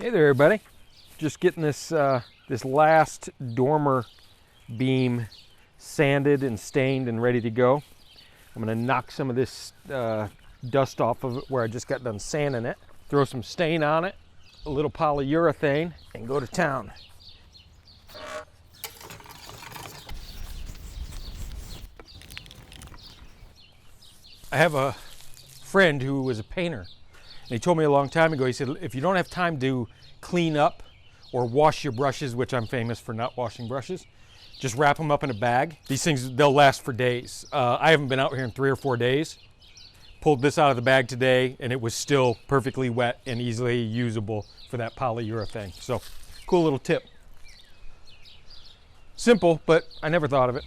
Hey there, everybody. Just getting this this last dormer beam sanded and stained and ready to go. I'm gonna knock some of this dust off of it where I just got done sanding it, throw some stain on it, a little polyurethane, and go to town. I have a friend who was a painter. And he told me a long time ago, he said, if you don't have time to clean up or wash your brushes, which I'm famous for not washing brushes, just wrap them up in a bag. These things, they'll last for days. I haven't been out here in 3 or 4 days. Pulled this out of the bag today and it was still perfectly wet and easily usable for that polyurethane. So, cool little tip. Simple, but I never thought of it.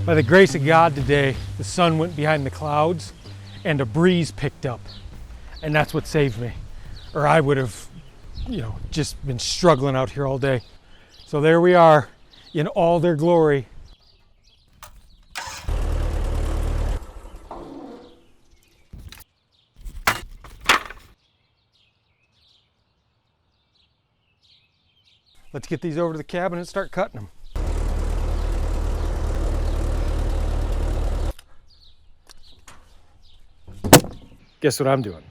By the grace of God today, the sun went behind the clouds and a breeze picked up. And that's what saved me. Or I would have, just been struggling out here all day. So there we are in all their glory. Let's get these over to the cabin and start cutting them. Guess what I'm doing?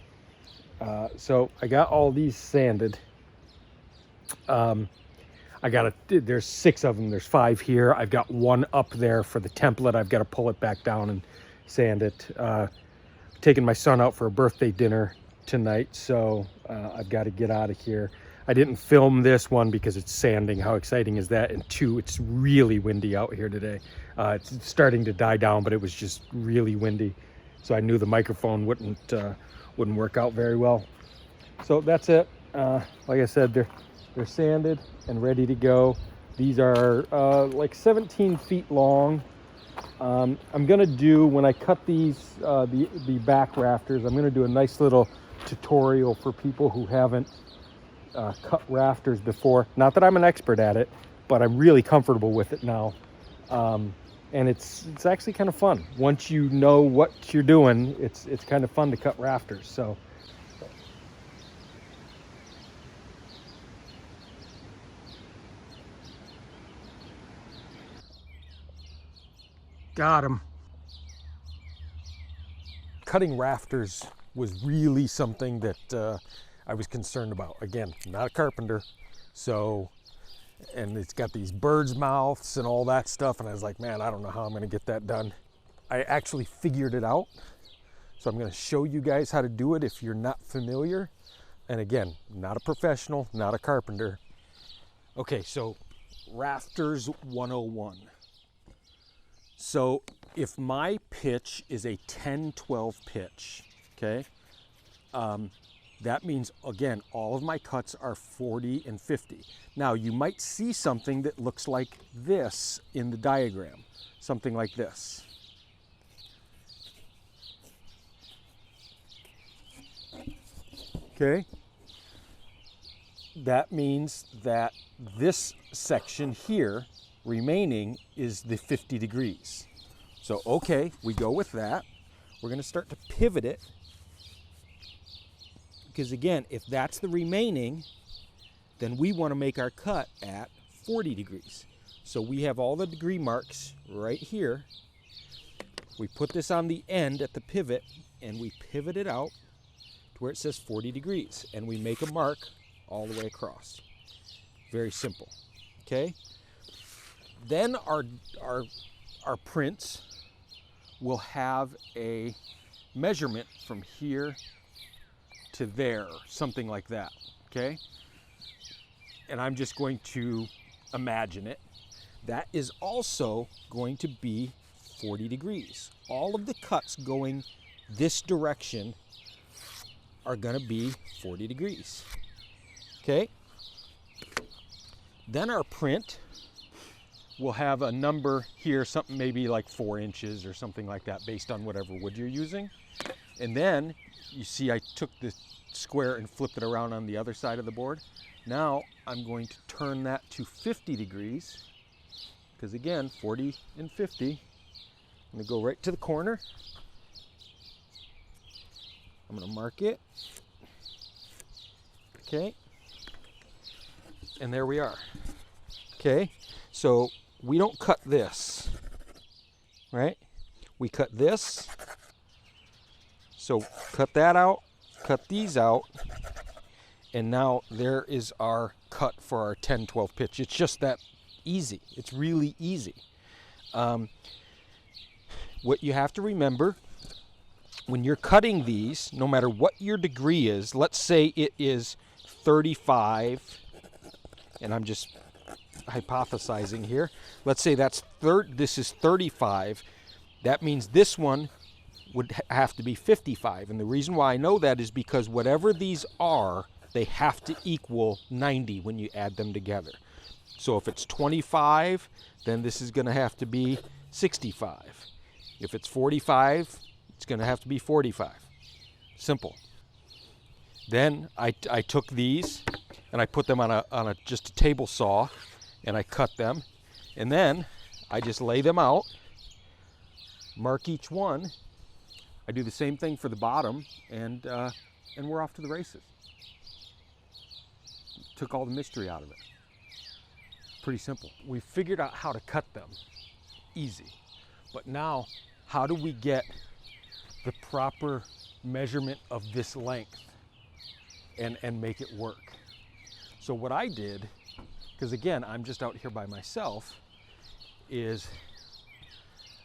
So I got all these sanded. There's 6 of them. There's 5 here. I've got 1 up there for the template. I've got to pull it back down and sand it. Taking my son out for a birthday dinner tonight, so I've got to get out of here. I didn't film this one because it's sanding. How exciting is that? And 2, it's really windy out here today. It's starting to die down, but it was just really windy. So I knew the microphone wouldn't work out very well. So that's it. Like I said, they're sanded and ready to go. These are like 17 feet long. I'm gonna do, when I cut these, the back rafters, I'm gonna do a nice little tutorial for people who haven't cut rafters before. Not that I'm an expert at it, but I'm really comfortable with it now. And it's actually kind of fun. Once you know what you're doing, it's kind of fun to cut rafters. So got him. Cutting rafters was really something that I was concerned about. Again, not a carpenter, so. And it's got these Birdsmouths and all that stuff, and I was like, man, I don't know how I'm gonna get that done. I actually figured it out, so I'm gonna show you guys how to do it if you're not familiar. And again, not a professional, not a carpenter. Okay, so Rafters 101. So if my pitch is a 10-12 pitch, okay, that means, again, all of my cuts are 40 and 50. Now, you might see something that looks like this in the diagram, something like this. Okay? That means that this section here, remaining, is the 50 degrees. So, okay, we go with that. We're gonna start to pivot it. Because again, if that's the remaining, then we want to make our cut at 40 degrees. So we have all the degree marks right here. We put this on the end at the pivot and we pivot it out to where it says 40 degrees. And we make a mark all the way across. Very simple, okay? Then our prints will have a measurement from here to there, something like that, okay? And I'm just going to imagine it. That is also going to be 40 degrees. All of the cuts going this direction are going to be 40 degrees. Okay? Then our print will have a number here, something maybe like 4 inches or something like that, based on whatever wood you're using. And then you see I took the square and flipped it around on the other side of the board. Now I'm going to turn that to 50 degrees, because again, 40 and 50. I'm going to go right to the corner. I'm going to mark it. Okay. And there we are. Okay. So we don't cut this, right? We cut this. So cut that out, cut these out, and now there is our cut for our 10-12 pitch. It's just that easy. It's really easy. What you have to remember when you're cutting these, no matter what your degree is, let's say it is 35, and I'm just hypothesizing here. Let's say this is 35. That means this one would have to be 55. And the reason why I know that is because whatever these are, they have to equal 90 when you add them together. So if it's 25, then this is going to have to be 65. If it's 45, it's going to have to be 45. Simple. Then I took these and I put them on just a table saw, and I cut them, and then I just lay them out, mark each one. I do the same thing for the bottom, and we're off to the races. Took all the mystery out of it. Pretty simple. We figured out how to cut them. Easy. But now, how do we get the proper measurement of this length and make it work? So what I did, because again, I'm just out here by myself, is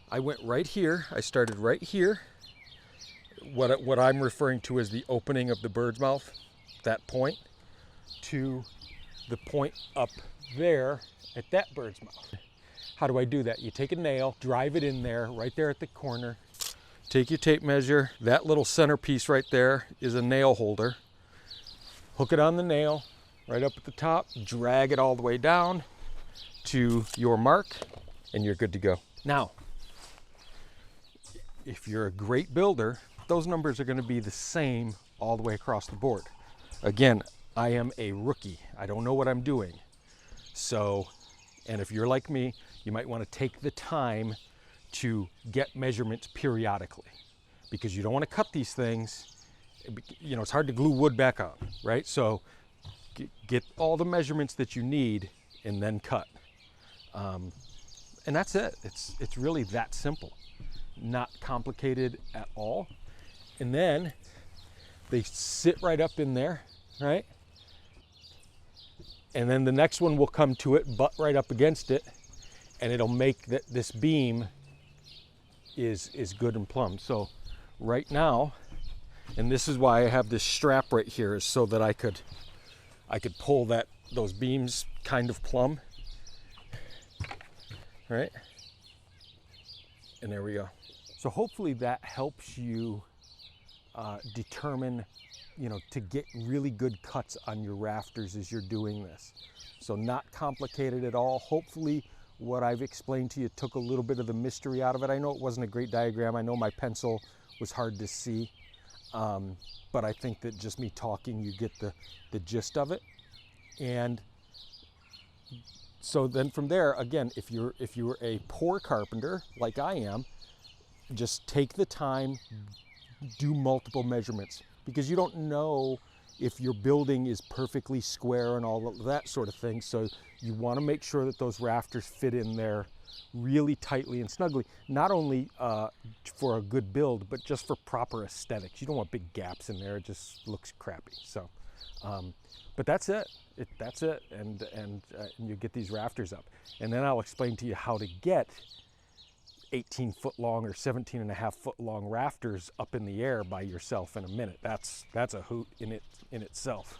I went right here. I started right here. What I'm referring to as the opening of the Birdsmouth, that point, to the point up there at that Birdsmouth. How do I do that? You take a nail, drive it in there, right there at the corner. Take your tape measure. That little centerpiece right there is a nail holder. Hook it on the nail, right up at the top, drag it all the way down to your mark, and you're good to go. Now, if you're a great builder, those numbers are going to be the same all the way across the board. Again, I am a rookie. I don't know what I'm doing. So, and if you're like me, you might want to take the time to get measurements periodically, because you don't want to cut these things. You know, it's hard to glue wood back on, right? So get all the measurements that you need and then cut. And that's it. It's really that simple. Not complicated at all. And then they sit right up in there, right? And then the next one will come to it, butt right up against it, and it'll make that this beam is good and plumb. So right now, and this is why I have this strap right here, is so that I could pull those beams kind of plumb, right? And there we go. So hopefully that helps you determine, you know, to get really good cuts on your rafters as you're doing this. So not complicated at all. Hopefully what I've explained to you took a little bit of the mystery out of it. I know it wasn't a great diagram. I know my pencil was hard to see. But I think that just me talking, you get the gist of it. And so then from there, again, if you're a poor carpenter like I am, just take the time, do multiple measurements, because you don't know if your building is perfectly square and all of that sort of thing. So you want to make sure that those rafters fit in there really tightly and snugly, not only for a good build, but just for proper aesthetics. You don't want big gaps in there. It just looks crappy. So, but that's it. That's it. And you get these rafters up. And then I'll explain to you how to get 18-foot long or 17.5-foot long rafters up in the air by yourself in a minute. That's a hoot in itself.